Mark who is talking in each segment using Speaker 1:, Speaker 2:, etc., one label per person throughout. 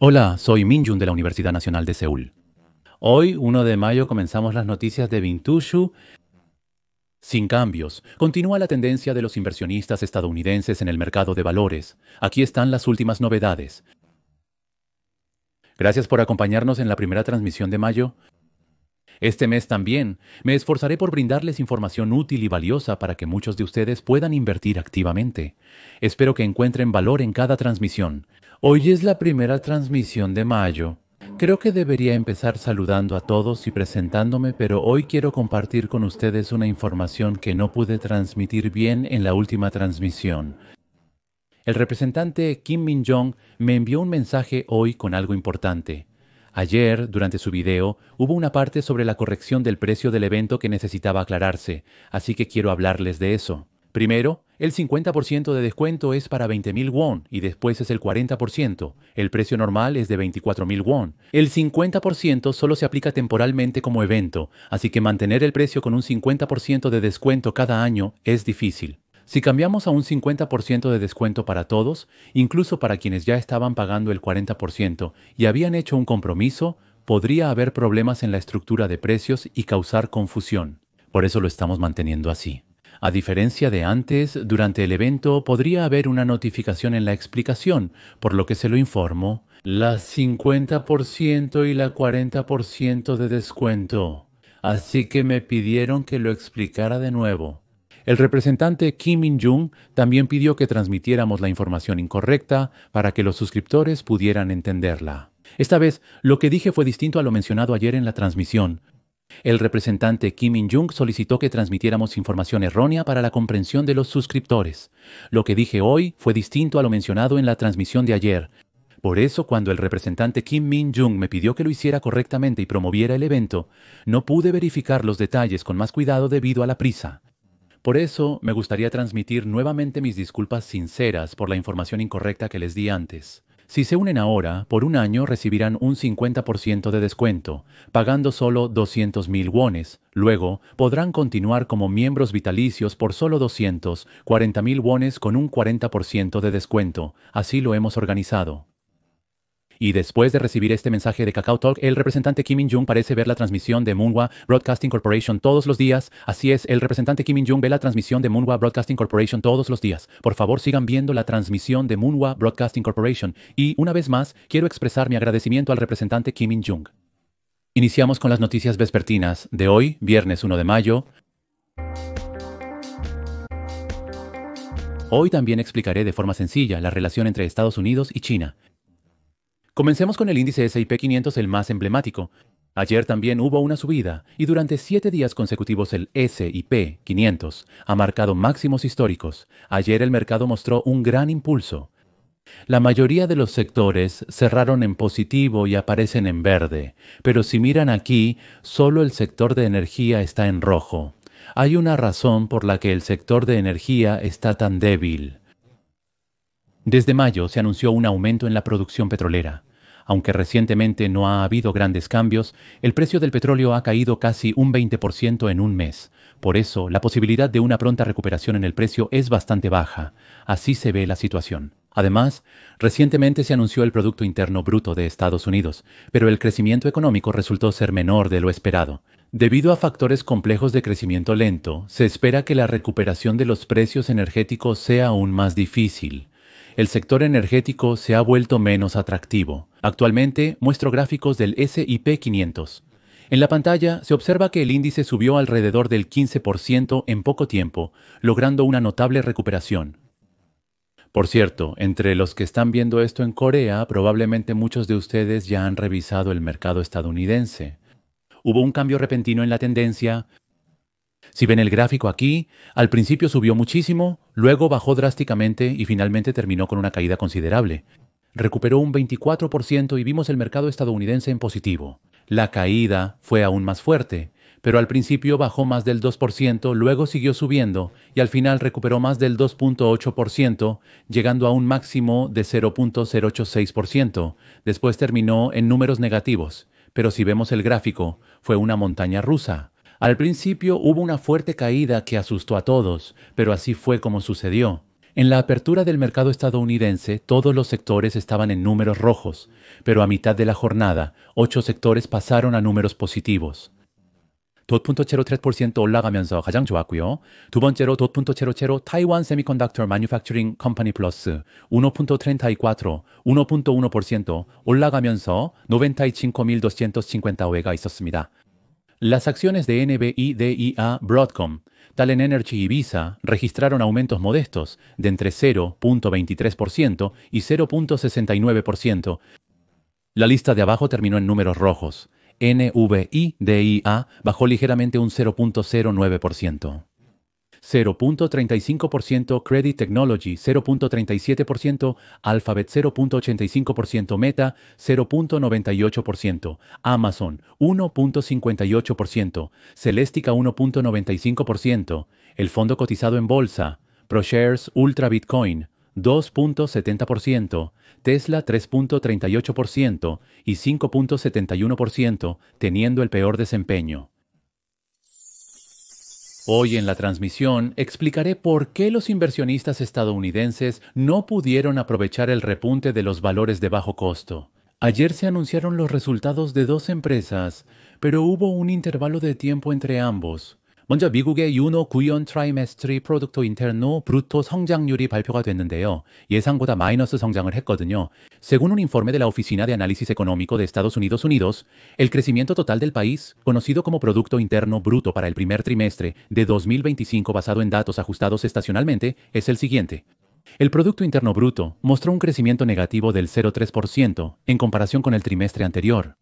Speaker 1: Hola, soy Minjun de la Universidad Nacional de Seúl. Hoy, 1 de mayo, comenzamos las noticias de Vintushu sin cambios. Continúa la tendencia de los inversionistas estadounidenses en el mercado de valores. Aquí están las últimas novedades. Gracias por acompañarnos en la primera transmisión de mayo. Este mes también me esforzaré por brindarles información útil y valiosa para que muchos de ustedes puedan invertir activamente. Espero que encuentren valor en cada transmisión. Hoy es la primera transmisión de mayo. Creo que debería empezar saludando a todos y presentándome, pero hoy quiero compartir con ustedes una información que no pude transmitir bien en la última transmisión. El representante Kim Min-jong me envió un mensaje hoy con algo importante. Ayer, durante su video, hubo una parte sobre la corrección del precio del evento que necesitaba aclararse, así que quiero hablarles de eso. Primero, el 50% de descuento es para 20.000 won y después es el 40%. El precio normal es de 24.000 won. El 50% solo se aplica temporalmente como evento, así que mantener el precio con un 50% de descuento cada año es difícil. Si cambiamos a un 50% de descuento para todos, incluso para quienes ya estaban pagando el 40% y habían hecho un compromiso, podría haber problemas en la estructura de precios y causar confusión. Por eso lo estamos manteniendo así. A diferencia de antes, durante el evento podría haber una notificación en la explicación, por lo que se lo informo. La 50% y la 40% de descuento. Así que me pidieron que lo explicara de nuevo. El representante Kim Min-jung también pidió que transmitiéramos la información incorrecta para que los suscriptores pudieran entenderla. Esta vez, lo que dije fue distinto a lo mencionado ayer en la transmisión. El representante Kim Min-jung solicitó que transmitiéramos información errónea para la comprensión de los suscriptores. Lo que dije hoy fue distinto a lo mencionado en la transmisión de ayer. Por eso, cuando el representante Kim Min-jung me pidió que lo hiciera correctamente y promoviera el evento, no pude verificar los detalles con más cuidado debido a la prisa. Por eso, me gustaría transmitir nuevamente mis disculpas sinceras por la información incorrecta que les di antes. Si se unen ahora, por un año recibirán un 50% de descuento, pagando solo 200.000 wones. Luego, podrán continuar como miembros vitalicios por solo 240.000 wones con un 40% de descuento. Así lo hemos organizado. Y después de recibir este mensaje de Kakao Talk, el representante Kim Min-jung parece ver la transmisión de Munhwa Broadcasting Corporation todos los días. Así es, el representante Kim Min-jung ve la transmisión de Munhwa Broadcasting Corporation todos los días. Por favor, sigan viendo la transmisión de Munhwa Broadcasting Corporation. Y, una vez más, quiero expresar mi agradecimiento al representante Kim Min-jung. Iniciamos con las noticias vespertinas de hoy, viernes 1 de mayo. Hoy también explicaré de forma sencilla la relación entre Estados Unidos y China. Comencemos con el índice S&P 500, el más emblemático. Ayer también hubo una subida, y durante 7 días consecutivos el S&P 500 ha marcado máximos históricos. Ayer el mercado mostró un gran impulso. La mayoría de los sectores cerraron en positivo y aparecen en verde, pero si miran aquí, solo el sector de energía está en rojo. Hay una razón por la que el sector de energía está tan débil. Desde mayo se anunció un aumento en la producción petrolera. Aunque recientemente no ha habido grandes cambios, el precio del petróleo ha caído casi un 20% en un mes. Por eso, la posibilidad de una pronta recuperación en el precio es bastante baja. Así se ve la situación. Además, recientemente se anunció el Producto Interno Bruto de Estados Unidos, pero el crecimiento económico resultó ser menor de lo esperado. Debido a factores complejos de crecimiento lento, se espera que la recuperación de los precios energéticos sea aún más difícil. El sector energético se ha vuelto menos atractivo. Actualmente muestro gráficos del S&P 500. En la pantalla se observa que el índice subió alrededor del 15% en poco tiempo, logrando una notable recuperación. Por cierto, entre los que están viendo esto en Corea, probablemente muchos de ustedes ya han revisado el mercado estadounidense. Hubo un cambio repentino en la tendencia. Si ven el gráfico aquí, al principio subió muchísimo, luego bajó drásticamente y finalmente terminó con una caída considerable. Recuperó un 24% y vimos el mercado estadounidense en positivo. La caída fue aún más fuerte, pero al principio bajó más del 2%, luego siguió subiendo y al final recuperó más del 2.8%, llegando a un máximo de 0.086%. Después terminó en números negativos, pero si vemos el gráfico, fue una montaña rusa. Al principio hubo una fuerte caída que asustó a todos, pero así fue como sucedió. En la apertura del mercado estadounidense, todos los sectores estaban en números rojos, pero a mitad de la jornada, 8 sectores pasaron a números positivos. .03% 올라가면서 가장 좋았고요. 두 번째로 .00 타이완 세미컨덕터 매뉴팩처링 컴퍼니 플러스 1.34, 1.1% 올라가면서 95.258가 있었습니다. Las acciones de NBI, DIA, Broadcom, Talen Energy y Visa registraron aumentos modestos de entre 0.23% y 0.69%. La lista de abajo terminó en números rojos. NVI-DIA bajó ligeramente un 0.09%. 0.35% Credit Technology, 0.37%, Alphabet 0.85%, Meta 0.98%, Amazon 1.58%, Celestica 1.95%, el fondo cotizado en bolsa, ProShares Ultra Bitcoin 2.70%, Tesla 3.38% y 5.71%, teniendo el peor desempeño. Hoy en la transmisión explicaré por qué los inversionistas estadounidenses no pudieron aprovechar el repunte de los valores de bajo costo. Ayer se anunciaron los resultados de 2 empresas, pero hubo un intervalo de tiempo entre ambos. 먼저 미국의 윤호 구연 트라이메스트리 프로덕트 인터노 브루토 성장률이 발표가 됐는데요. 예상보다 마이너스 성장을 했거든요. Según un informe de la Oficina de Análisis Económico de Estados Unidos, el crecimiento total del país, conocido como Producto Interno Bruto para el primer trimestre de 2025 basado en datos ajustados estacionalmente, es el siguiente. El Producto Interno Bruto mostró un crecimiento negativo del 0,3% en comparación con el trimestre anterior.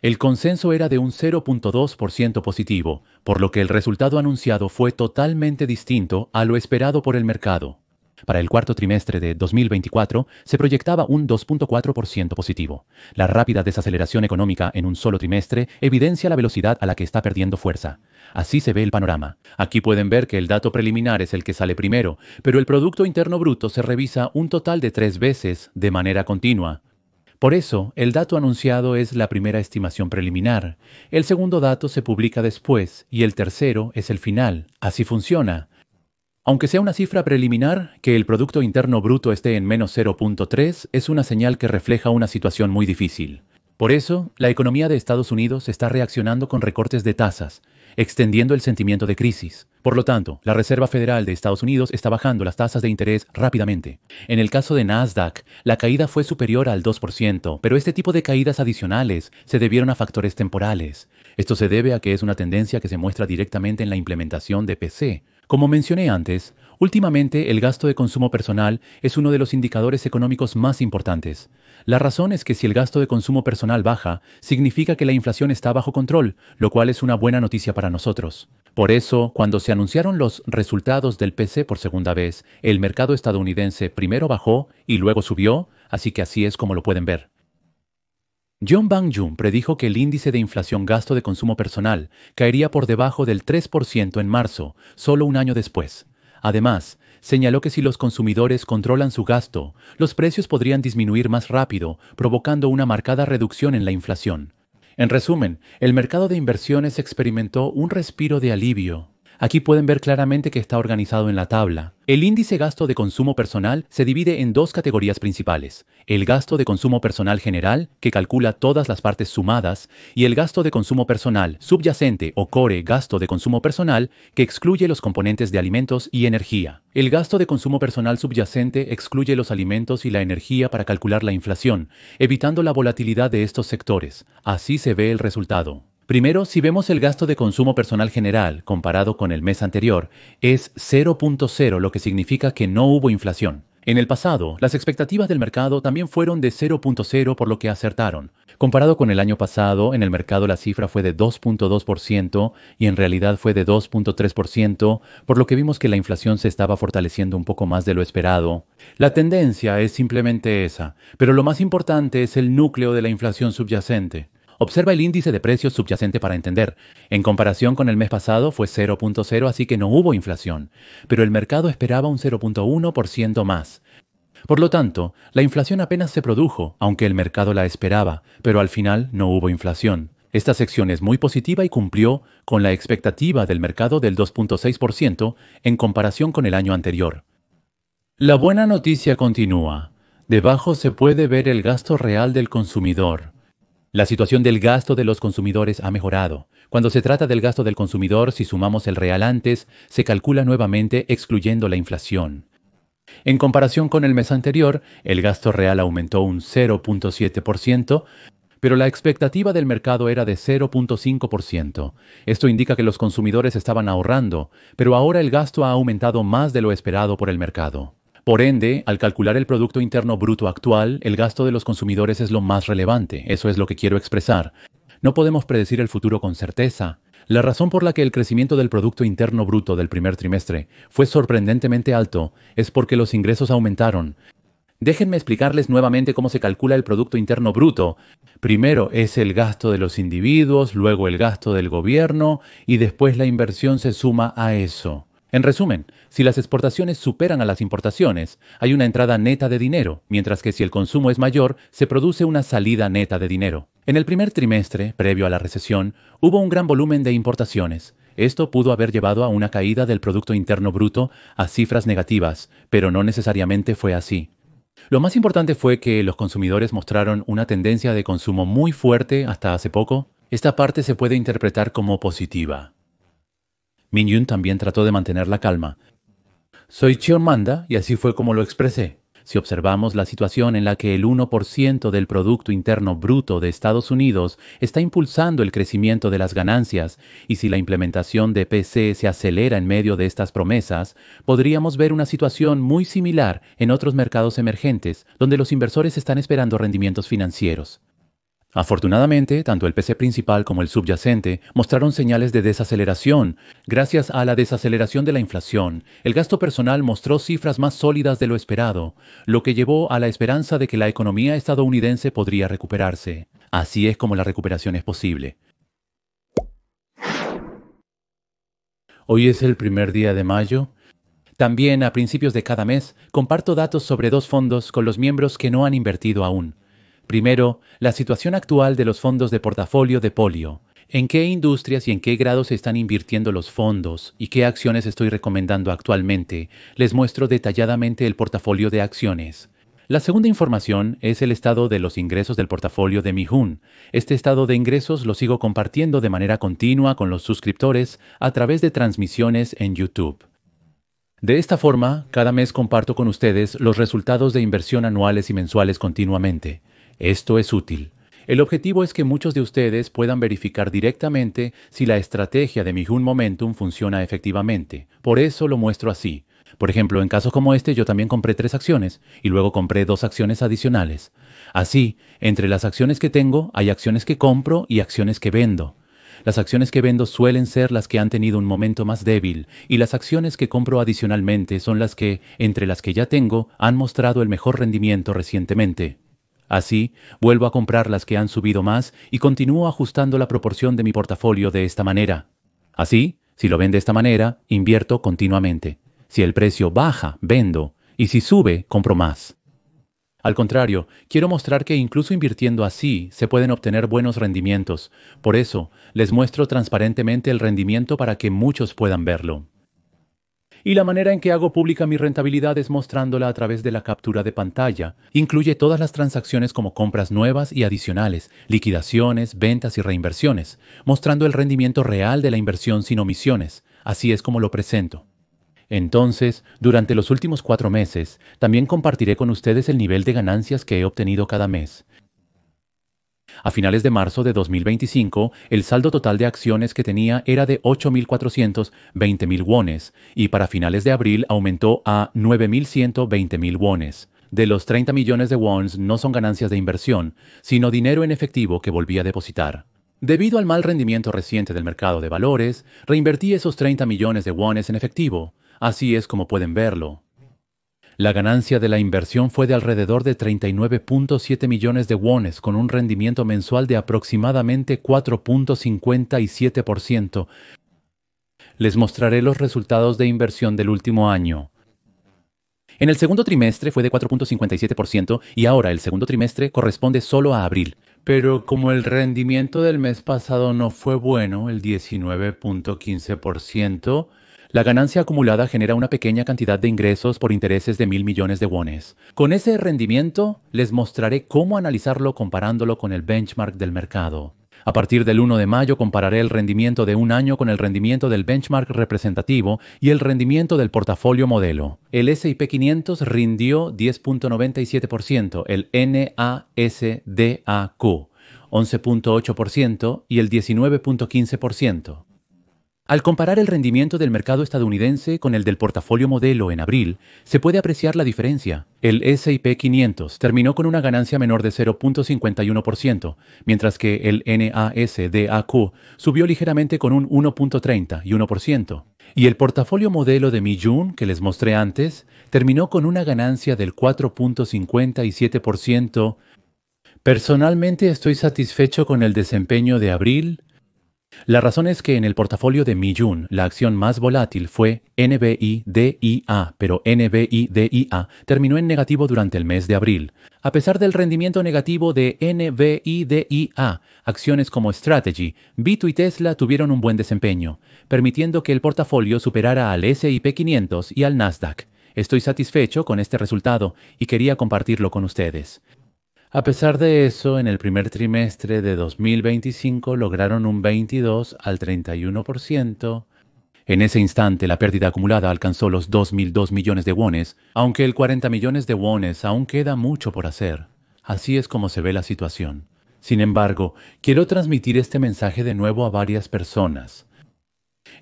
Speaker 1: El consenso era de un 0.2% positivo, por lo que el resultado anunciado fue totalmente distinto a lo esperado por el mercado. Para el cuarto trimestre de 2024 se proyectaba un 2.4% positivo. La rápida desaceleración económica en un solo trimestre evidencia la velocidad a la que está perdiendo fuerza. Así se ve el panorama. Aquí pueden ver que el dato preliminar es el que sale primero, pero el Producto Interno Bruto se revisa un total de 3 veces de manera continua. Por eso, el dato anunciado es la primera estimación preliminar, el segundo dato se publica después y el tercero es el final. Así funciona. Aunque sea una cifra preliminar, que el Producto Interno Bruto esté en menos 0.3 es una señal que refleja una situación muy difícil. Por eso, la economía de Estados Unidos está reaccionando con recortes de tasas, extendiendo el sentimiento de crisis. Por lo tanto, la Reserva Federal de Estados Unidos está bajando las tasas de interés rápidamente. En el caso de Nasdaq, la caída fue superior al 2%, pero este tipo de caídas adicionales se debieron a factores temporales. Esto se debe a que es una tendencia que se muestra directamente en la implementación de PC. Como mencioné antes, últimamente el gasto de consumo personal es uno de los indicadores económicos más importantes. La razón es que si el gasto de consumo personal baja, significa que la inflación está bajo control, lo cual es una buena noticia para nosotros. Por eso, cuando se anunciaron los resultados del PC por segunda vez, el mercado estadounidense primero bajó y luego subió, así que así es como lo pueden ver. John Bang-Joon predijo que el índice de inflación gasto de consumo personal caería por debajo del 3% en marzo, solo un año después. Además, señaló que si los consumidores controlan su gasto, los precios podrían disminuir más rápido, provocando una marcada reducción en la inflación. En resumen, el mercado de inversiones experimentó un respiro de alivio. Aquí pueden ver claramente que está organizado en la tabla. El índice gasto de consumo personal se divide en 2 categorías principales. El gasto de consumo personal general, que calcula todas las partes sumadas, y el gasto de consumo personal subyacente o core gasto de consumo personal, que excluye los componentes de alimentos y energía. El gasto de consumo personal subyacente excluye los alimentos y la energía para calcular la inflación, evitando la volatilidad de estos sectores. Así se ve el resultado. Primero, si vemos el gasto de consumo personal general comparado con el mes anterior, es 0.0, lo que significa que no hubo inflación. En el pasado, las expectativas del mercado también fueron de 0.0, por lo que acertaron. Comparado con el año pasado, en el mercado la cifra fue de 2.2% y en realidad fue de 2.3%, por lo que vimos que la inflación se estaba fortaleciendo un poco más de lo esperado. La tendencia es simplemente esa, pero lo más importante es el núcleo de la inflación subyacente. Observa el índice de precios subyacente para entender. En comparación con el mes pasado fue 0.0, así que no hubo inflación, pero el mercado esperaba un 0.1% más. Por lo tanto, la inflación apenas se produjo, aunque el mercado la esperaba, pero al final no hubo inflación. Esta sección es muy positiva y cumplió con la expectativa del mercado del 2.6% en comparación con el año anterior. La buena noticia continúa. Debajo se puede ver el gasto real del consumidor. La situación del gasto de los consumidores ha mejorado. Cuando se trata del gasto del consumidor, si sumamos el real antes, se calcula nuevamente excluyendo la inflación. En comparación con el mes anterior, el gasto real aumentó un 0.7%, pero la expectativa del mercado era de 0.5%. Esto indica que los consumidores estaban ahorrando, pero ahora el gasto ha aumentado más de lo esperado por el mercado. Por ende, al calcular el Producto Interno Bruto actual, el gasto de los consumidores es lo más relevante. Eso es lo que quiero expresar. No podemos predecir el futuro con certeza. La razón por la que el crecimiento del Producto Interno Bruto del primer trimestre fue sorprendentemente alto es porque los ingresos aumentaron. Déjenme explicarles nuevamente cómo se calcula el Producto Interno Bruto. Primero es el gasto de los individuos, luego el gasto del gobierno y después la inversión se suma a eso. En resumen, si las exportaciones superan a las importaciones, hay una entrada neta de dinero, mientras que si el consumo es mayor, se produce una salida neta de dinero. En el primer trimestre, previo a la recesión, hubo un gran volumen de importaciones. Esto pudo haber llevado a una caída del Producto Interno Bruto a cifras negativas, pero no necesariamente fue así. Lo más importante fue que los consumidores mostraron una tendencia de consumo muy fuerte hasta hace poco. Esta parte se puede interpretar como positiva. Min-yoon también trató de mantener la calma. Soy Cheonmanda y así fue como lo expresé. Si observamos la situación en la que el 1% del Producto Interno Bruto de Estados Unidos está impulsando el crecimiento de las ganancias y si la implementación de PC se acelera en medio de estas promesas, podríamos ver una situación muy similar en otros mercados emergentes donde los inversores están esperando rendimientos financieros. Afortunadamente, tanto el PC principal como el subyacente mostraron señales de desaceleración. Gracias a la desaceleración de la inflación, el gasto personal mostró cifras más sólidas de lo esperado, lo que llevó a la esperanza de que la economía estadounidense podría recuperarse. Así es como la recuperación es posible. Hoy es el primer día de mayo. También a principios de cada mes comparto datos sobre 2 fondos con los miembros que no han invertido aún. Primero, la situación actual de los fondos de portafolio de Polio. ¿En qué industrias y en qué grado se están invirtiendo los fondos y qué acciones estoy recomendando actualmente? Les muestro detalladamente el portafolio de acciones. La segunda información es el estado de los ingresos del portafolio de Mi-hoon. Este estado de ingresos lo sigo compartiendo de manera continua con los suscriptores a través de transmisiones en YouTube. De esta forma, cada mes comparto con ustedes los resultados de inversión anuales y mensuales continuamente. Esto es útil. El objetivo es que muchos de ustedes puedan verificar directamente si la estrategia de Mi-hoon Momentum funciona efectivamente. Por eso lo muestro así. Por ejemplo, en casos como este yo también compré 3 acciones y luego compré 2 acciones adicionales. Así, entre las acciones que tengo hay acciones que compro y acciones que vendo. Las acciones que vendo suelen ser las que han tenido un momento más débil y las acciones que compro adicionalmente son las que, entre las que ya tengo, han mostrado el mejor rendimiento recientemente. Así, vuelvo a comprar las que han subido más y continúo ajustando la proporción de mi portafolio de esta manera. Así, si lo ven de esta manera, invierto continuamente. Si el precio baja, vendo, y si sube, compro más. Al contrario, quiero mostrar que incluso invirtiendo así se pueden obtener buenos rendimientos. Por eso, les muestro transparentemente el rendimiento para que muchos puedan verlo. Y la manera en que hago pública mi rentabilidad es mostrándola a través de la captura de pantalla. Incluye todas las transacciones como compras nuevas y adicionales, liquidaciones, ventas y reinversiones, mostrando el rendimiento real de la inversión sin omisiones. Así es como lo presento. Entonces, durante los últimos 4 meses, también compartiré con ustedes el nivel de ganancias que he obtenido cada mes. A finales de marzo de 2025, el saldo total de acciones que tenía era de 8.420.000 wones y para finales de abril aumentó a 9.120.000 wones. De los 30 millones de wons no son ganancias de inversión, sino dinero en efectivo que volví a depositar. Debido al mal rendimiento reciente del mercado de valores, reinvertí esos 30 millones de wones en efectivo. Así es como pueden verlo. La ganancia de la inversión fue de alrededor de 39.7 millones de wones con un rendimiento mensual de aproximadamente 4.57%. Les mostraré los resultados de inversión del último año. En el segundo trimestre fue de 4.57% y ahora el segundo trimestre corresponde solo a abril. Pero como el rendimiento del mes pasado no fue bueno, el 19.15%, La ganancia acumulada genera una pequeña cantidad de ingresos por intereses de 1.000 millones de wones. Con ese rendimiento, les mostraré cómo analizarlo comparándolo con el benchmark del mercado. A partir del 1 de mayo compararé el rendimiento de un año con el rendimiento del benchmark representativo y el rendimiento del portafolio modelo. El S&P 500 rindió 10.97%, el NASDAQ 11.8% y el 19.15%. Al comparar el rendimiento del mercado estadounidense con el del portafolio modelo en abril, se puede apreciar la diferencia. El S&P 500 terminó con una ganancia menor de 0.51%, mientras que el NASDAQ subió ligeramente con un 1.31%. Y el portafolio modelo de Mijun, que les mostré antes, terminó con una ganancia del 4.57%. Personalmente estoy satisfecho con el desempeño de abril. La razón es que en el portafolio de Mijun, la acción más volátil fue NVIDIA, pero NVIDIA terminó en negativo durante el mes de abril. A pesar del rendimiento negativo de NVIDIA, acciones como Strategy, Bito y Tesla tuvieron un buen desempeño, permitiendo que el portafolio superara al S&P 500 y al Nasdaq. Estoy satisfecho con este resultado y quería compartirlo con ustedes. A pesar de eso, en el primer trimestre de 2025 lograron un 22 al 31%. En ese instante, la pérdida acumulada alcanzó los 2.002 millones de wones, aunque el 40 millones de wones aún queda mucho por hacer. Así es como se ve la situación. Sin embargo, quiero transmitir este mensaje de nuevo a varias personas.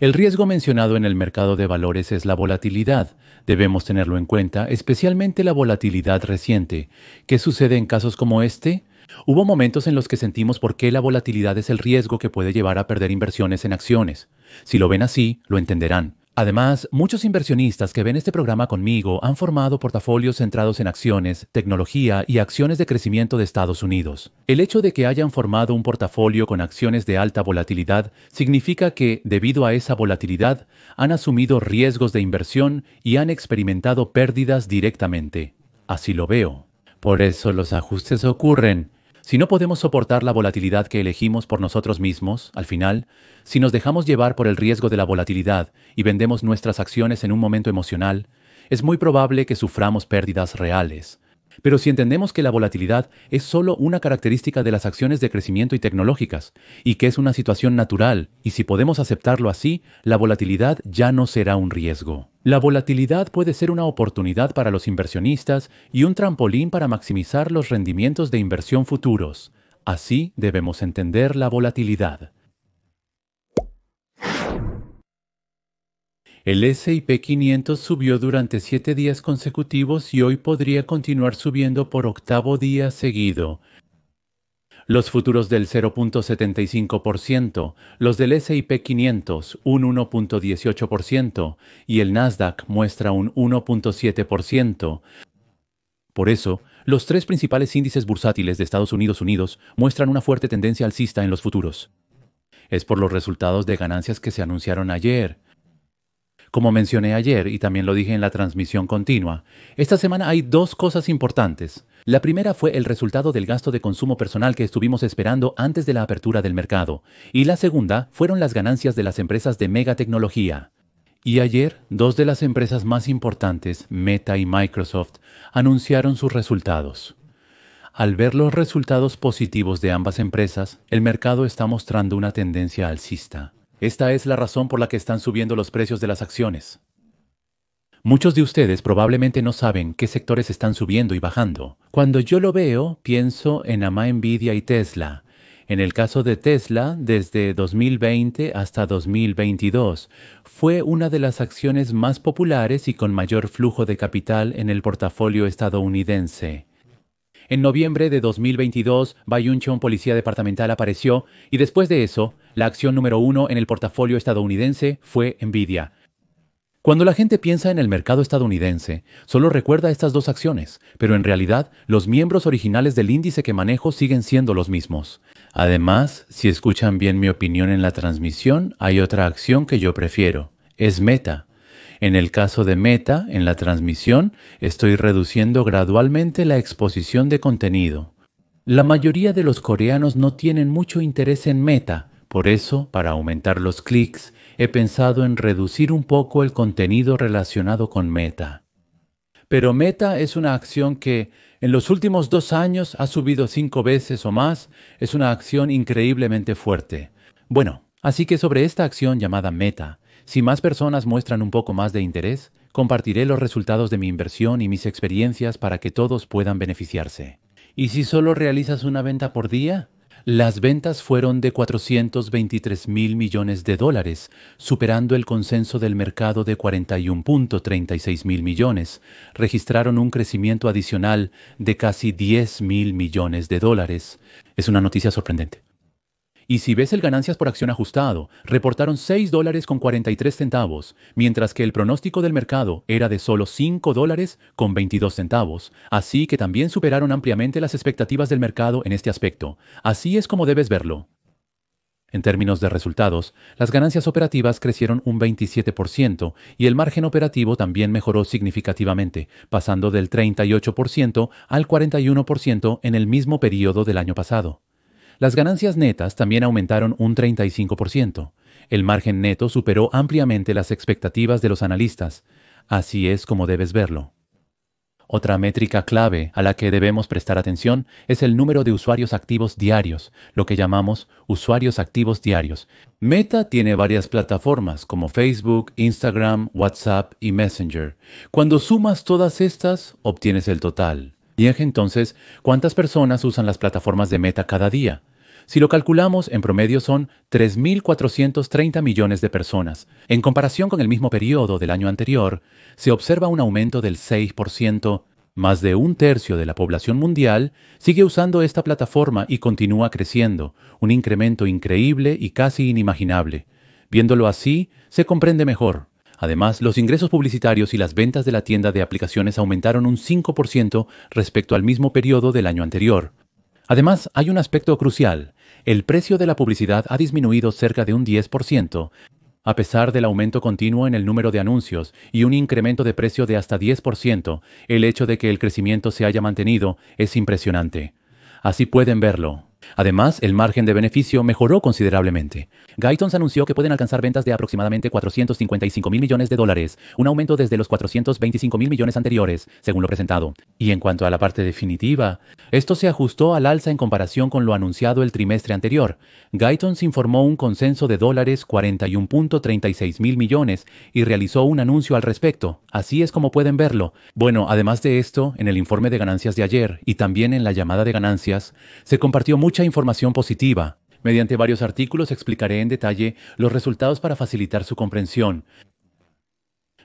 Speaker 1: El riesgo mencionado en el mercado de valores es la volatilidad. Debemos tenerlo en cuenta, especialmente la volatilidad reciente. ¿Qué sucede en casos como este? Hubo momentos en los que sentimos por qué la volatilidad es el riesgo que puede llevar a perder inversiones en acciones. Si lo ven así, lo entenderán. Además, muchos inversionistas que ven este programa conmigo han formado portafolios centrados en acciones, tecnología y acciones de crecimiento de Estados Unidos. El hecho de que hayan formado un portafolio con acciones de alta volatilidad significa que, debido a esa volatilidad, han asumido riesgos de inversión y han experimentado pérdidas directamente. Así lo veo. Por eso los ajustes ocurren. Si no podemos soportar la volatilidad que elegimos por nosotros mismos, al final, si nos dejamos llevar por el riesgo de la volatilidad y vendemos nuestras acciones en un momento emocional, es muy probable que suframos pérdidas reales. Pero si entendemos que la volatilidad es solo una característica de las acciones de crecimiento y tecnológicas, y que es una situación natural, y si podemos aceptarlo así, la volatilidad ya no será un riesgo. La volatilidad puede ser una oportunidad para los inversionistas y un trampolín para maximizar los rendimientos de inversión futuros. Así debemos entender la volatilidad. El S&P 500 subió durante 7 días consecutivos y hoy podría continuar subiendo por octavo día seguido. Los futuros del 0.75%, los del S&P 500 un 1.18% y el Nasdaq muestra un 1.7%. Por eso, los tres principales índices bursátiles de Estados Unidos muestran una fuerte tendencia alcista en los futuros. Es por los resultados de ganancias que se anunciaron ayer. Como mencioné ayer y también lo dije en la transmisión continua, esta semana hay dos cosas importantes. La primera fue el resultado del gasto de consumo personal que estuvimos esperando antes de la apertura del mercado, y la segunda fueron las ganancias de las empresas de megatecnología. Y ayer, dos de las empresas más importantes, Meta y Microsoft, anunciaron sus resultados. Al ver los resultados positivos de ambas empresas, el mercado está mostrando una tendencia alcista. Esta es la razón por la que están subiendo los precios de las acciones. Muchos de ustedes probablemente no saben qué sectores están subiendo y bajando. Cuando yo lo veo, pienso en AMA, Nvidia y Tesla. En el caso de Tesla, desde 2020 hasta 2022, fue una de las acciones más populares y con mayor flujo de capital en el portafolio estadounidense. En noviembre de 2022, Bayuncho, un policía departamental, apareció y después de eso, la acción número 1 en el portafolio estadounidense fue Nvidia. Cuando la gente piensa en el mercado estadounidense, solo recuerda estas dos acciones, pero en realidad los miembros originales del índice que manejo siguen siendo los mismos. Además, si escuchan bien mi opinión en la transmisión, hay otra acción que yo prefiero. Es Meta. En el caso de Meta, en la transmisión, estoy reduciendo gradualmente la exposición de contenido. La mayoría de los coreanos no tienen mucho interés en Meta, por eso, para aumentar los clics, he pensado en reducir un poco el contenido relacionado con Meta. Pero Meta es una acción que en los últimos 2 años ha subido 5 veces o más. Es una acción increíblemente fuerte. Bueno, así que sobre esta acción llamada Meta, si más personas muestran un poco más de interés, compartiré los resultados de mi inversión y mis experiencias para que todos puedan beneficiarse. ¿Y si solo realizas una venta por día? Las ventas fueron de $423,000 millones, superando el consenso del mercado de $41.36 mil millones. Registraron un crecimiento adicional de casi $10,000 millones. Es una noticia sorprendente. Y si ves el ganancias por acción ajustado, reportaron $6.43, mientras que el pronóstico del mercado era de solo $5.22, así que también superaron ampliamente las expectativas del mercado en este aspecto. Así es como debes verlo. En términos de resultados, las ganancias operativas crecieron un 27% y el margen operativo también mejoró significativamente, pasando del 38% al 41% en el mismo periodo del año pasado. Las ganancias netas también aumentaron un 35%. El margen neto superó ampliamente las expectativas de los analistas. Así es como debes verlo. Otra métrica clave a la que debemos prestar atención es el número de usuarios activos diarios, lo que llamamos usuarios activos diarios. Meta tiene varias plataformas como Facebook, Instagram, WhatsApp y Messenger. Cuando sumas todas estas, obtienes el total. Y entonces, ¿cuántas personas usan las plataformas de Meta cada día? Si lo calculamos, en promedio son 3.430 millones de personas. En comparación con el mismo periodo del año anterior, se observa un aumento del 6%. Más de un tercio de la población mundial sigue usando esta plataforma y continúa creciendo, un incremento increíble y casi inimaginable. Viéndolo así, se comprende mejor. Además, los ingresos publicitarios y las ventas de la tienda de aplicaciones aumentaron un 5% respecto al mismo periodo del año anterior. Además, hay un aspecto crucial. El precio de la publicidad ha disminuido cerca de un 10%, a pesar del aumento continuo en el número de anuncios y un incremento de precio de hasta 10%. El hecho de que el crecimiento se haya mantenido es impresionante. Así pueden verlo. Además, el margen de beneficio mejoró considerablemente. Guyton anunció que pueden alcanzar ventas de aproximadamente $455,000 millones, un aumento desde los $425,000 millones anteriores, según lo presentado. Y en cuanto a la parte definitiva, esto se ajustó al alza en comparación con lo anunciado el trimestre anterior. Guyton informó un consenso de $41.36 mil millones y realizó un anuncio al respecto. Así es como pueden verlo. Bueno, además de esto, en el informe de ganancias de ayer y también en la llamada de ganancias, se compartió mucha información positiva. Mediante varios artículos explicaré en detalle los resultados para facilitar su comprensión.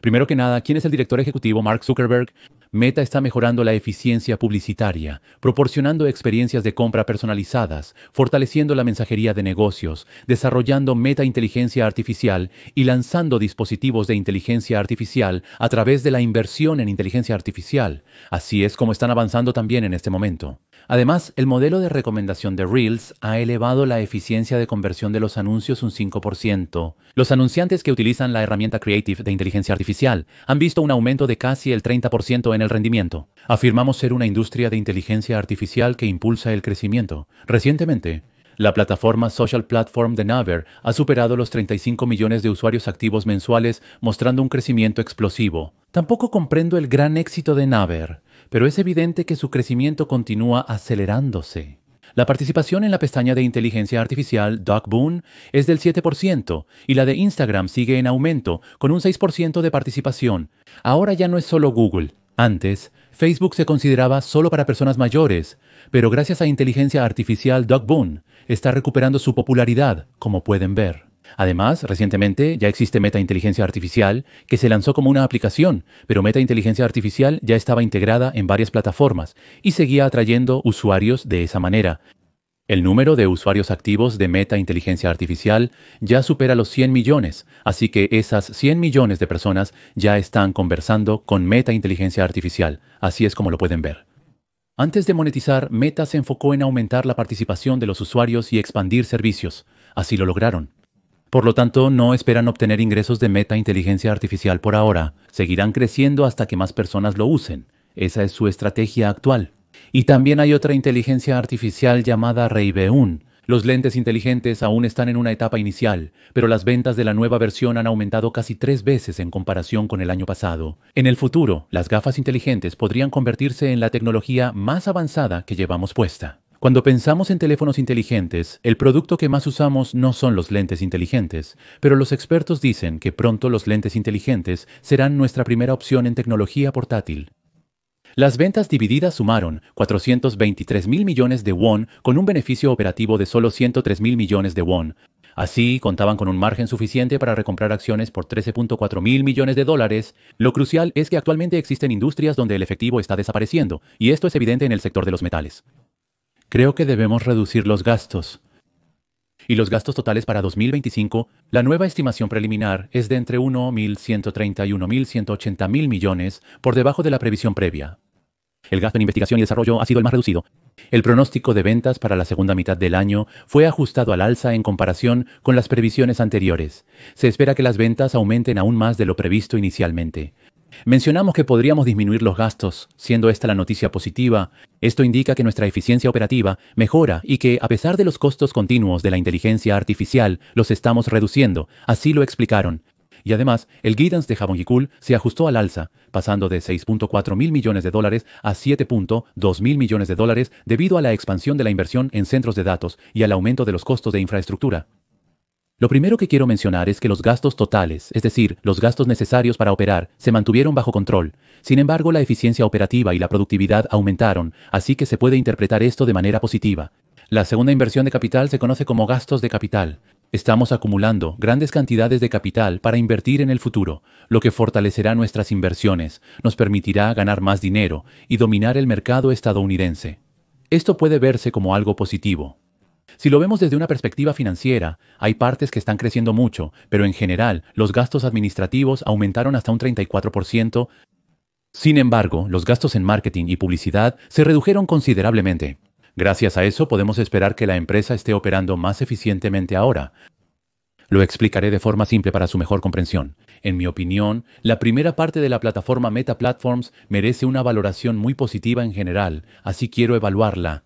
Speaker 1: Primero que nada, ¿quién es el director ejecutivo Mark Zuckerberg? Meta está mejorando la eficiencia publicitaria, proporcionando experiencias de compra personalizadas, fortaleciendo la mensajería de negocios, desarrollando Meta Inteligencia Artificial y lanzando dispositivos de inteligencia artificial a través de la inversión en inteligencia artificial. Así es como están avanzando también en este momento. Además, el modelo de recomendación de Reels ha elevado la eficiencia de conversión de los anuncios un 5%. Los anunciantes que utilizan la herramienta Creative de inteligencia artificial han visto un aumento de casi el 30% en el rendimiento. Afirmamos ser una industria de inteligencia artificial que impulsa el crecimiento. Recientemente, la plataforma Social Platform de Naver ha superado los 35 millones de usuarios activos mensuales, mostrando un crecimiento explosivo. Tampoco comprendo el gran éxito de Naver, pero es evidente que su crecimiento continúa acelerándose. La participación en la pestaña de inteligencia artificial DocBoon es del 7% y la de Instagram sigue en aumento, con un 6% de participación. Ahora ya no es solo Google. Antes, Facebook se consideraba solo para personas mayores, pero gracias a inteligencia artificial DocBoon está recuperando su popularidad, como pueden ver. Además, recientemente ya existe Meta Inteligencia Artificial, que se lanzó como una aplicación, pero Meta Inteligencia Artificial ya estaba integrada en varias plataformas y seguía atrayendo usuarios de esa manera. El número de usuarios activos de Meta Inteligencia Artificial ya supera los 100 millones, así que esas 100 millones de personas ya están conversando con Meta Inteligencia Artificial. Así es como lo pueden ver. Antes de monetizar, Meta se enfocó en aumentar la participación de los usuarios y expandir servicios. Así lo lograron. Por lo tanto, no esperan obtener ingresos de Meta Inteligencia Artificial por ahora. Seguirán creciendo hasta que más personas lo usen. Esa es su estrategia actual. Y también hay otra inteligencia artificial llamada Reibeun, Los lentes inteligentes aún están en una etapa inicial, pero las ventas de la nueva versión han aumentado casi 3 veces en comparación con el año pasado. En el futuro, las gafas inteligentes podrían convertirse en la tecnología más avanzada que llevamos puesta. Cuando pensamos en teléfonos inteligentes, el producto que más usamos no son los lentes inteligentes, pero los expertos dicen que pronto los lentes inteligentes serán nuestra primera opción en tecnología portátil. Las ventas divididas sumaron 423.000 millones de won con un beneficio operativo de solo 103.000 millones de won. Así, contaban con un margen suficiente para recomprar acciones por 13.4 mil millones de dólares. Lo crucial es que actualmente existen industrias donde el efectivo está desapareciendo, y esto es evidente en el sector de los metales. Creo que debemos reducir los gastos. Y los gastos totales para 2025, la nueva estimación preliminar es de entre 1.130 y 1.180 millones, por debajo de la previsión previa. El gasto en investigación y desarrollo ha sido el más reducido. El pronóstico de ventas para la segunda mitad del año fue ajustado al alza en comparación con las previsiones anteriores. Se espera que las ventas aumenten aún más de lo previsto inicialmente. Mencionamos que podríamos disminuir los gastos, siendo esta la noticia positiva. Esto indica que nuestra eficiencia operativa mejora y que, a pesar de los costos continuos de la inteligencia artificial, los estamos reduciendo. Así lo explicaron. Y además, el guidance de Jabón Yikul se ajustó al alza, pasando de 6.4 mil millones de dólares a 7.2 mil millones de dólares debido a la expansión de la inversión en centros de datos y al aumento de los costos de infraestructura. Lo primero que quiero mencionar es que los gastos totales, es decir, los gastos necesarios para operar, se mantuvieron bajo control. Sin embargo, la eficiencia operativa y la productividad aumentaron, así que se puede interpretar esto de manera positiva. La segunda inversión de capital se conoce como gastos de capital. Estamos acumulando grandes cantidades de capital para invertir en el futuro, lo que fortalecerá nuestras inversiones, nos permitirá ganar más dinero y dominar el mercado estadounidense. Esto puede verse como algo positivo. Si lo vemos desde una perspectiva financiera, hay partes que están creciendo mucho, pero en general, los gastos administrativos aumentaron hasta un 34%. Sin embargo, los gastos en marketing y publicidad se redujeron considerablemente. Gracias a eso podemos esperar que la empresa esté operando más eficientemente ahora. Lo explicaré de forma simple para su mejor comprensión. En mi opinión, la primera parte de la plataforma Meta Platforms merece una valoración muy positiva en general, así quiero evaluarla.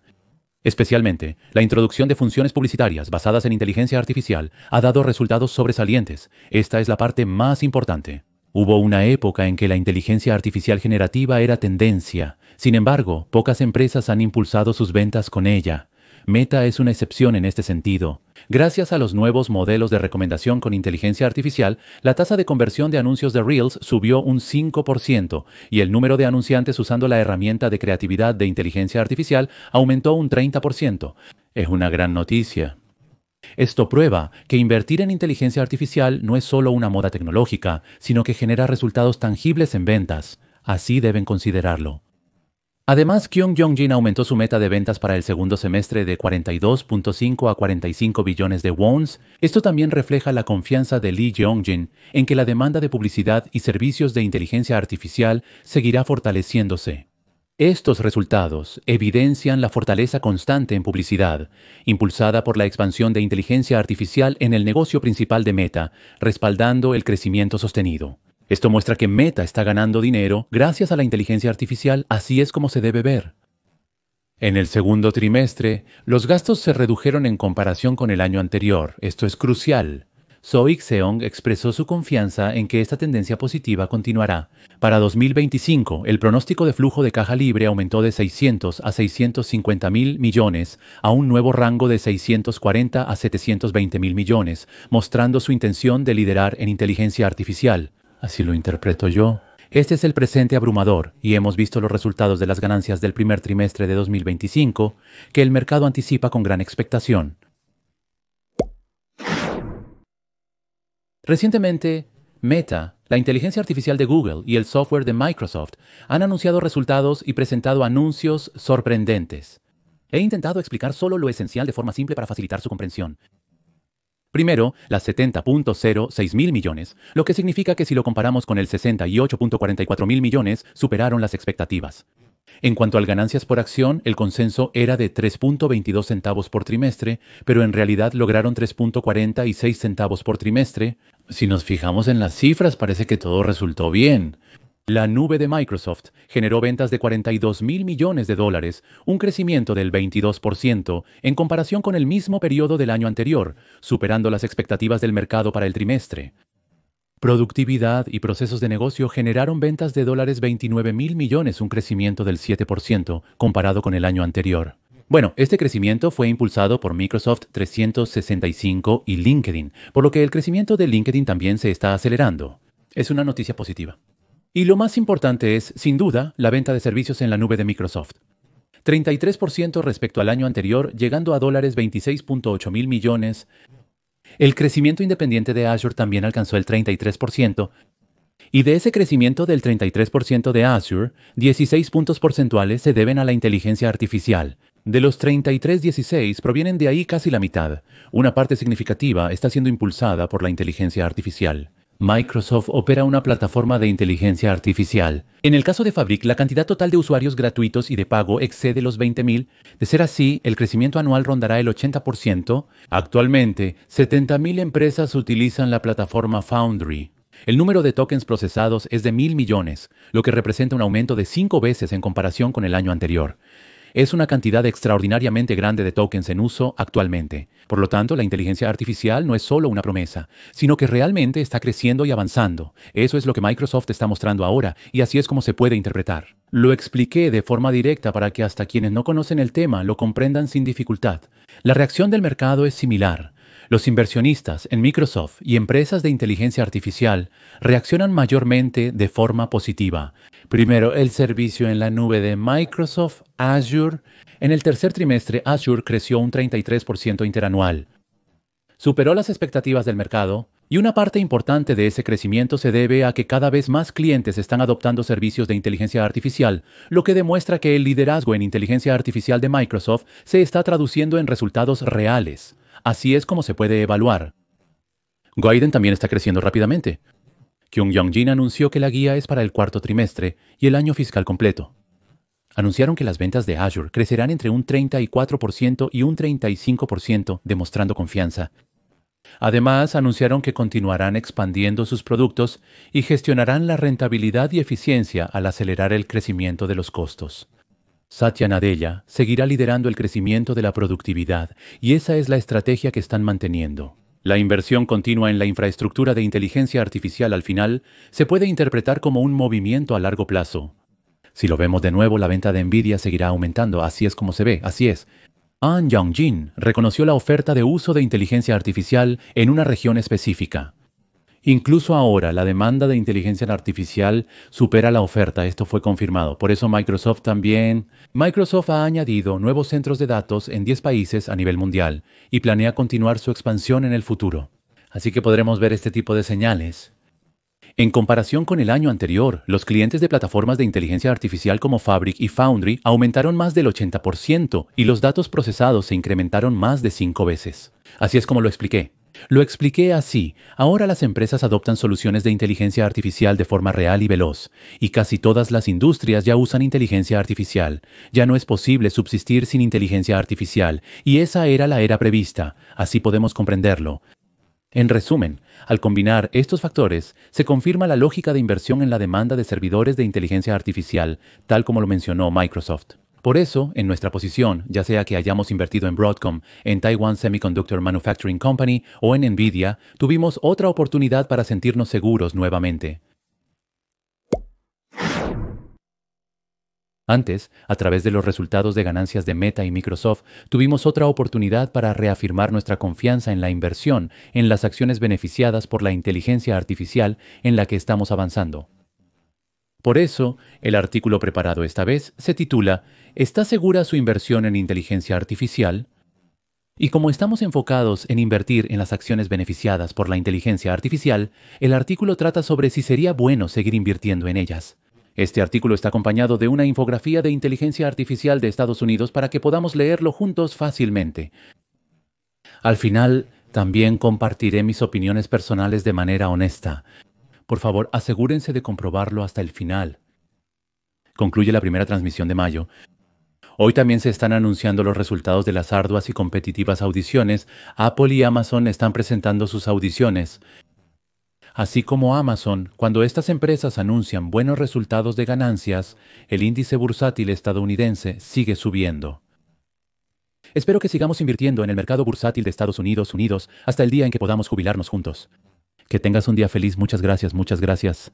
Speaker 1: Especialmente, la introducción de funciones publicitarias basadas en inteligencia artificial ha dado resultados sobresalientes. Esta es la parte más importante. Hubo una época en que la inteligencia artificial generativa era tendencia. Sin embargo, pocas empresas han impulsado sus ventas con ella. Meta es una excepción en este sentido. Gracias a los nuevos modelos de recomendación con inteligencia artificial, la tasa de conversión de anuncios de Reels subió un 5% y el número de anunciantes usando la herramienta de creatividad de inteligencia artificial aumentó un 30%. Es una gran noticia. Esto prueba que invertir en inteligencia artificial no es solo una moda tecnológica, sino que genera resultados tangibles en ventas. Así deben considerarlo. Además, Kyung Jong-jin aumentó su meta de ventas para el segundo semestre de 42.5 a 45 billones de wons. Esto también refleja la confianza de Lee Jeong-jin en que la demanda de publicidad y servicios de inteligencia artificial seguirá fortaleciéndose. Estos resultados evidencian la fortaleza constante en publicidad, impulsada por la expansión de inteligencia artificial en el negocio principal de Meta, respaldando el crecimiento sostenido. Esto muestra que Meta está ganando dinero gracias a la inteligencia artificial, así es como se debe ver. En el segundo trimestre, los gastos se redujeron en comparación con el año anterior. Esto es crucial. Soik Seong expresó su confianza en que esta tendencia positiva continuará. Para 2025, el pronóstico de flujo de caja libre aumentó de 600 a 650 mil millones a un nuevo rango de 640 a 720 mil millones, mostrando su intención de liderar en inteligencia artificial. Así lo interpreto yo. Este es el presente abrumador y hemos visto los resultados de las ganancias del primer trimestre de 2025 que el mercado anticipa con gran expectación. Recientemente, Meta, la inteligencia artificial de Google y el software de Microsoft han anunciado resultados y presentado anuncios sorprendentes. He intentado explicar solo lo esencial de forma simple para facilitar su comprensión. Primero, las 70.06 mil millones, lo que significa que si lo comparamos con el 68.44 mil millones, superaron las expectativas. En cuanto a ganancias por acción, el consenso era de 3.22 centavos por trimestre, pero en realidad lograron 3.46 centavos por trimestre. Si nos fijamos en las cifras, parece que todo resultó bien. La nube de Microsoft generó ventas de $42.000 millones, un crecimiento del 22% en comparación con el mismo periodo del año anterior, superando las expectativas del mercado para el trimestre. Productividad y procesos de negocio generaron ventas de $29.000 millones, un crecimiento del 7% comparado con el año anterior. Bueno, este crecimiento fue impulsado por Microsoft 365 y LinkedIn, por lo que el crecimiento de LinkedIn también se está acelerando. Es una noticia positiva. Y lo más importante es, sin duda, la venta de servicios en la nube de Microsoft. 33% respecto al año anterior, llegando a $26.8 mil millones. El crecimiento independiente de Azure también alcanzó el 33%, y de ese crecimiento del 33% de Azure, 16 puntos porcentuales se deben a la inteligencia artificial. De los 33,16 provienen de ahí casi la mitad. Una parte significativa está siendo impulsada por la inteligencia artificial. Microsoft opera una plataforma de inteligencia artificial. En el caso de Fabric, la cantidad total de usuarios gratuitos y de pago excede los 20.000. De ser así, el crecimiento anual rondará el 80%. Actualmente, 70.000 empresas utilizan la plataforma Foundry. El número de tokens procesados es de 1.000 millones, lo que representa un aumento de 5 veces en comparación con el año anterior. Es una cantidad extraordinariamente grande de tokens en uso actualmente. Por lo tanto, la inteligencia artificial no es solo una promesa, sino que realmente está creciendo y avanzando. Eso es lo que Microsoft está mostrando ahora, y así es como se puede interpretar. Lo expliqué de forma directa para que hasta quienes no conocen el tema lo comprendan sin dificultad. La reacción del mercado es similar. Los inversionistas en Microsoft y empresas de inteligencia artificial reaccionan mayormente de forma positiva. Primero, el servicio en la nube de Microsoft, Azure. En el tercer trimestre, Azure creció un 33% interanual. Superó las expectativas del mercado, y una parte importante de ese crecimiento se debe a que cada vez más clientes están adoptando servicios de inteligencia artificial, lo que demuestra que el liderazgo en inteligencia artificial de Microsoft se está traduciendo en resultados reales. Así es como se puede evaluar. Guiden también está creciendo rápidamente. Kyung-Yong Jin anunció que la guía es para el cuarto trimestre y el año fiscal completo. Anunciaron que las ventas de Azure crecerán entre un 34% y un 35%, demostrando confianza. Además, anunciaron que continuarán expandiendo sus productos y gestionarán la rentabilidad y eficiencia al acelerar el crecimiento de los costos. Satya Nadella seguirá liderando el crecimiento de la productividad, y esa es la estrategia que están manteniendo. La inversión continua en la infraestructura de inteligencia artificial al final se puede interpretar como un movimiento a largo plazo. Si lo vemos de nuevo, la venta de Nvidia seguirá aumentando, así es como se ve, así es. An Yong-jin reconoció la oferta de uso de inteligencia artificial en una región específica. Incluso ahora, la demanda de inteligencia artificial supera la oferta. Esto fue confirmado. Por eso Microsoft ha añadido nuevos centros de datos en 10 países a nivel mundial y planea continuar su expansión en el futuro. Así que podremos ver este tipo de señales. En comparación con el año anterior, los clientes de plataformas de inteligencia artificial como Fabric y Foundry aumentaron más del 80% y los datos procesados se incrementaron más de 5 veces. Así es como lo expliqué. Lo expliqué así. Ahora las empresas adoptan soluciones de inteligencia artificial de forma real y veloz, y casi todas las industrias ya usan inteligencia artificial. Ya no es posible subsistir sin inteligencia artificial, y esa era la era prevista. Así podemos comprenderlo. En resumen, al combinar estos factores, se confirma la lógica de inversión en la demanda de servidores de inteligencia artificial, tal como lo mencionó Microsoft. Por eso, en nuestra posición, ya sea que hayamos invertido en Broadcom, en Taiwan Semiconductor Manufacturing Company o en Nvidia, tuvimos otra oportunidad para sentirnos seguros nuevamente. Antes, a través de los resultados de ganancias de Meta y Microsoft, tuvimos otra oportunidad para reafirmar nuestra confianza en la inversión en las acciones beneficiadas por la inteligencia artificial en la que estamos avanzando. Por eso, el artículo preparado esta vez se titula ¿Está segura su inversión en inteligencia artificial? Y como estamos enfocados en invertir en las acciones beneficiadas por la inteligencia artificial, el artículo trata sobre si sería bueno seguir invirtiendo en ellas. Este artículo está acompañado de una infografía de inteligencia artificial de Estados Unidos para que podamos leerlo juntos fácilmente. Al final, también compartiré mis opiniones personales de manera honesta. Por favor, asegúrense de comprobarlo hasta el final. Concluye la primera transmisión de mayo. Hoy también se están anunciando los resultados de las arduas y competitivas audiciones. Apple y Amazon están presentando sus audiciones. Así como Amazon, cuando estas empresas anuncian buenos resultados de ganancias, el índice bursátil estadounidense sigue subiendo. Espero que sigamos invirtiendo en el mercado bursátil de Estados Unidos hasta el día en que podamos jubilarnos juntos. Que tengas un día feliz. Muchas gracias, muchas gracias.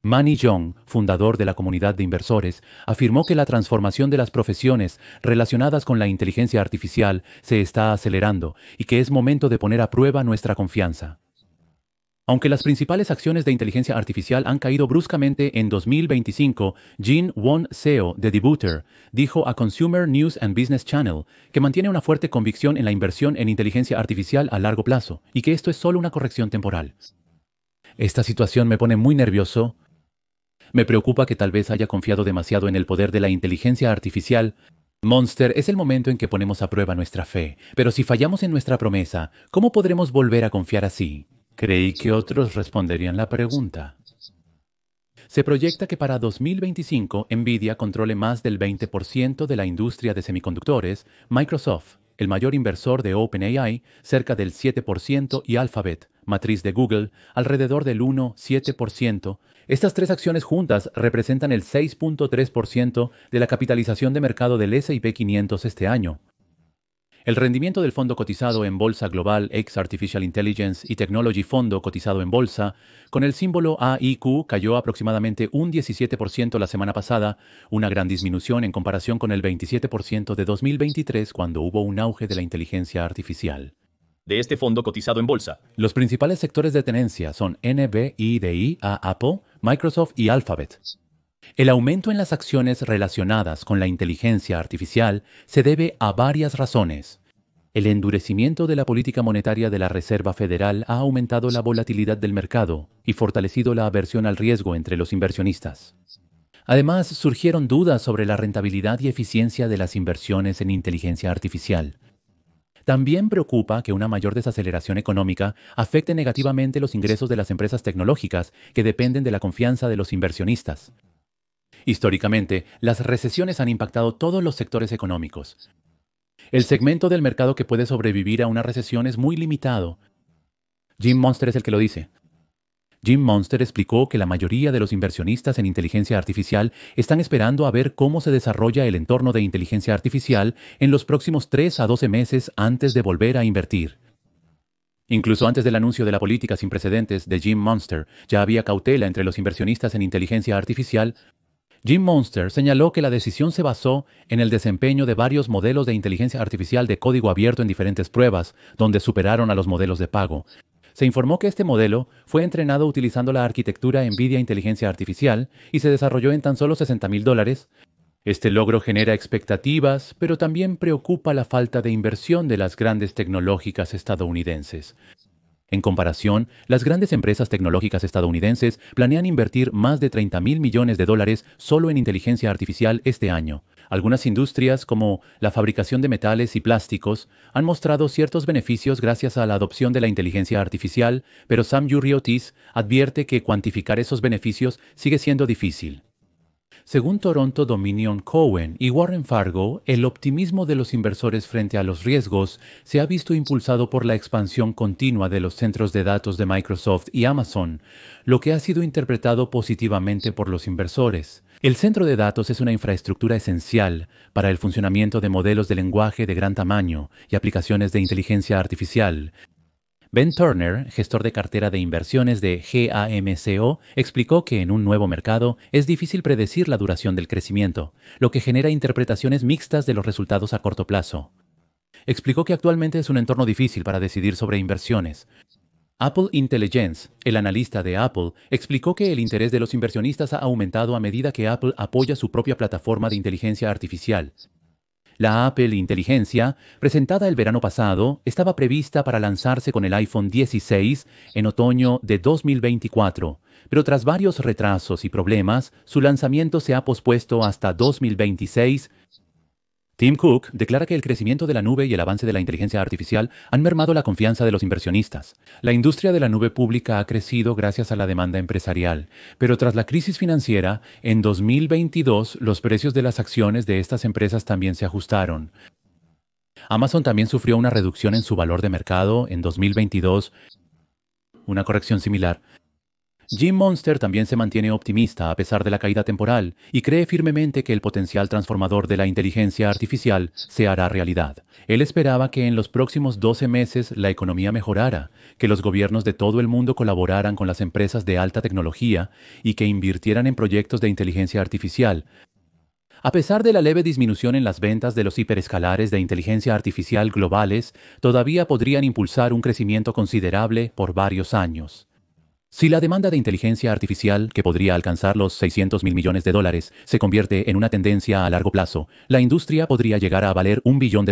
Speaker 1: Manny Young, fundador de la comunidad de inversores, afirmó que la transformación de las profesiones relacionadas con la inteligencia artificial se está acelerando y que es momento de poner a prueba nuestra confianza. Aunque las principales acciones de inteligencia artificial han caído bruscamente en 2025, Jin Won Seo de Debuter dijo a Consumer News and Business Channel que mantiene una fuerte convicción en la inversión en inteligencia artificial a largo plazo y que esto es solo una corrección temporal. Esta situación me pone muy nervioso. Me preocupa que tal vez haya confiado demasiado en el poder de la inteligencia artificial. Monster, es el momento en que ponemos a prueba nuestra fe. Pero si fallamos en nuestra promesa, ¿cómo podremos volver a confiar así? Creí que otros responderían la pregunta. Se proyecta que para 2025 Nvidia controle más del 20% de la industria de semiconductores, Microsoft, el mayor inversor de OpenAI, cerca del 7%, y Alphabet, matriz de Google, alrededor del 1,7%. Estas tres acciones juntas representan el 6,3% de la capitalización de mercado del S&P 500 este año. El rendimiento del fondo cotizado en bolsa global ex Artificial Intelligence y Technology Fondo cotizado en bolsa, con el símbolo AIQ, cayó aproximadamente un 17% la semana pasada, una gran disminución en comparación con el 27% de 2023 cuando hubo un auge de la inteligencia artificial.
Speaker 2: De este fondo cotizado en bolsa,
Speaker 1: los principales sectores de tenencia son NVIDIA a Apple, Microsoft y Alphabet. El aumento en las acciones relacionadas con la inteligencia artificial se debe a varias razones. El endurecimiento de la política monetaria de la Reserva Federal ha aumentado la volatilidad del mercado y fortalecido la aversión al riesgo entre los inversionistas. Además, surgieron dudas sobre la rentabilidad y eficiencia de las inversiones en inteligencia artificial. También preocupa que una mayor desaceleración económica afecte negativamente los ingresos de las empresas tecnológicas que dependen de la confianza de los inversionistas. Históricamente, las recesiones han impactado todos los sectores económicos. El segmento del mercado que puede sobrevivir a una recesión es muy limitado. Jim Monster es el que lo dice. Jim Monster explicó que la mayoría de los inversionistas en inteligencia artificial están esperando a ver cómo se desarrolla el entorno de inteligencia artificial en los próximos 3 a 12 meses antes de volver a invertir. Incluso antes del anuncio de la política sin precedentes de Jim Monster, ya había cautela entre los inversionistas en inteligencia artificial. Jim Monster señaló que la decisión se basó en el desempeño de varios modelos de inteligencia artificial de código abierto en diferentes pruebas, donde superaron a los modelos de pago. Se informó que este modelo fue entrenado utilizando la arquitectura NVIDIA Inteligencia Artificial y se desarrolló en tan solo $60,000. Este logro genera expectativas, pero también preocupa la falta de inversión de las grandes tecnológicas estadounidenses. En comparación, las grandes empresas tecnológicas estadounidenses planean invertir más de $30,000 millones solo en inteligencia artificial este año. Algunas industrias, como la fabricación de metales y plásticos, han mostrado ciertos beneficios gracias a la adopción de la inteligencia artificial, pero Sam Yuriotis advierte que cuantificar esos beneficios sigue siendo difícil. Según Toronto Dominion Cowen y Warren Fargo, el optimismo de los inversores frente a los riesgos se ha visto impulsado por la expansión continua de los centros de datos de Microsoft y Amazon, lo que ha sido interpretado positivamente por los inversores. El centro de datos es una infraestructura esencial para el funcionamiento de modelos de lenguaje de gran tamaño y aplicaciones de inteligencia artificial. Ben Turner, gestor de cartera de inversiones de GAMCO, explicó que en un nuevo mercado es difícil predecir la duración del crecimiento, lo que genera interpretaciones mixtas de los resultados a corto plazo. Explicó que actualmente es un entorno difícil para decidir sobre inversiones. Apple Intelligence, el analista de Apple, explicó que el interés de los inversionistas ha aumentado a medida que Apple apoya su propia plataforma de inteligencia artificial. La Apple Inteligencia, presentada el verano pasado, estaba prevista para lanzarse con el iPhone 16 en otoño de 2024, pero tras varios retrasos y problemas, su lanzamiento se ha pospuesto hasta 2026. Tim Cook declara que el crecimiento de la nube y el avance de la inteligencia artificial han mermado la confianza de los inversionistas. La industria de la nube pública ha crecido gracias a la demanda empresarial, pero tras la crisis financiera, en 2022 los precios de las acciones de estas empresas también se ajustaron. Amazon también sufrió una reducción en su valor de mercado en 2022, una corrección similar. Jim Monster también se mantiene optimista a pesar de la caída temporal y cree firmemente que el potencial transformador de la inteligencia artificial se hará realidad. Él esperaba que en los próximos 12 meses la economía mejorara, que los gobiernos de todo el mundo colaboraran con las empresas de alta tecnología y que invirtieran en proyectos de inteligencia artificial. A pesar de la leve disminución en las ventas de los hiperescalares de inteligencia artificial globales, todavía podrían impulsar un crecimiento considerable por varios años. Si la demanda de inteligencia artificial, que podría alcanzar los $600.000 millones, se convierte en una tendencia a largo plazo, la industria podría llegar a valer $1 billón.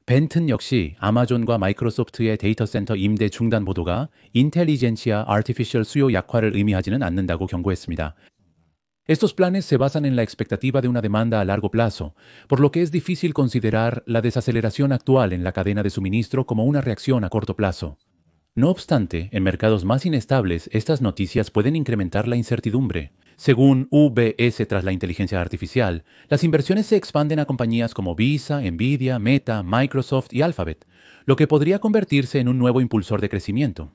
Speaker 1: 벤튼 역시 아마존과 마이크로소프트의 데이터 센터 임대 중단 보도가 인텔리젠시아 아티피셜 수요 약화를 의미하지는 않는다고 경고했습니다. Estos planes se basan en la expectativa de una demanda a largo plazo, por lo que es difícil considerar la desaceleración actual en la cadena de suministro como una reacción a corto plazo. No obstante, en mercados más inestables, estas noticias pueden incrementar la incertidumbre. Según UBS tras la inteligencia artificial, las inversiones se expanden a compañías como Visa, Nvidia, Meta, Microsoft y Alphabet, lo que podría convertirse en un nuevo impulsor de crecimiento.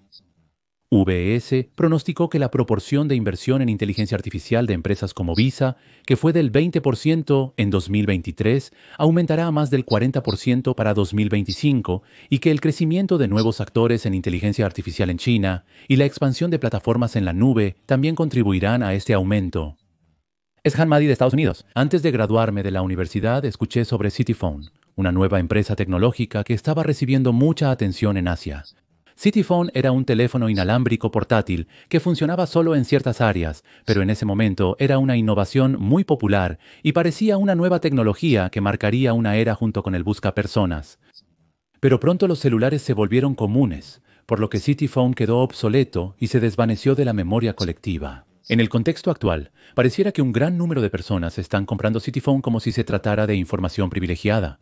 Speaker 1: UBS pronosticó que la proporción de inversión en inteligencia artificial de empresas como Visa, que fue del 20% en 2023, aumentará a más del 40% para 2025 y que el crecimiento de nuevos actores en inteligencia artificial en China y la expansión de plataformas en la nube también contribuirán a este aumento. Es Han Madi de Estados Unidos. Antes de graduarme de la universidad, escuché sobre CityPhone, una nueva empresa tecnológica que estaba recibiendo mucha atención en Asia. CityPhone era un teléfono inalámbrico portátil que funcionaba solo en ciertas áreas, pero en ese momento era una innovación muy popular y parecía una nueva tecnología que marcaría una era junto con el buscapersonas. Pero pronto los celulares se volvieron comunes, por lo que CityPhone quedó obsoleto y se desvaneció de la memoria colectiva. En el contexto actual, pareciera que un gran número de personas están comprando CityPhone como si se tratara de información privilegiada.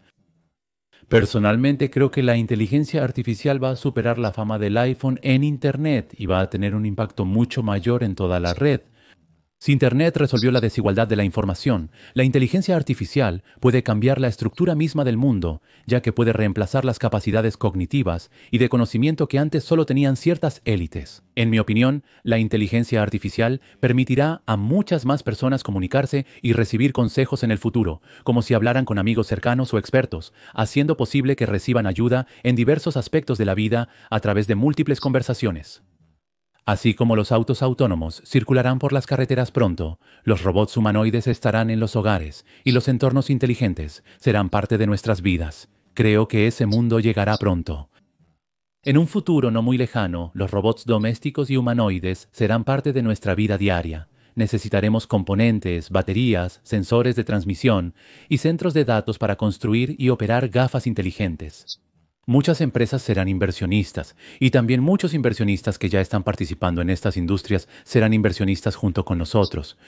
Speaker 1: Personalmente creo que la inteligencia artificial va a superar la fama del iPhone en Internet y va a tener un impacto mucho mayor en toda la red. Si Internet resolvió la desigualdad de la información, la inteligencia artificial puede cambiar la estructura misma del mundo, ya que puede reemplazar las capacidades cognitivas y de conocimiento que antes solo tenían ciertas élites. En mi opinión, la inteligencia artificial permitirá a muchas más personas comunicarse y recibir consejos en el futuro, como si hablaran con amigos cercanos o expertos, haciendo posible que reciban ayuda en diversos aspectos de la vida a través de múltiples conversaciones. Así como los autos autónomos circularán por las carreteras pronto, los robots humanoides estarán en los hogares y los entornos inteligentes serán parte de nuestras vidas. Creo que ese mundo llegará pronto. En un futuro no muy lejano, los robots domésticos y humanoides serán parte de nuestra vida diaria. Necesitaremos componentes, baterías, sensores de transmisión y centros de datos para construir y operar gafas inteligentes. Muchas empresas serán inversionistas y también muchos inversionistas que ya están participando en estas industrias serán inversionistas junto con nosotros.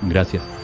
Speaker 1: Gracias.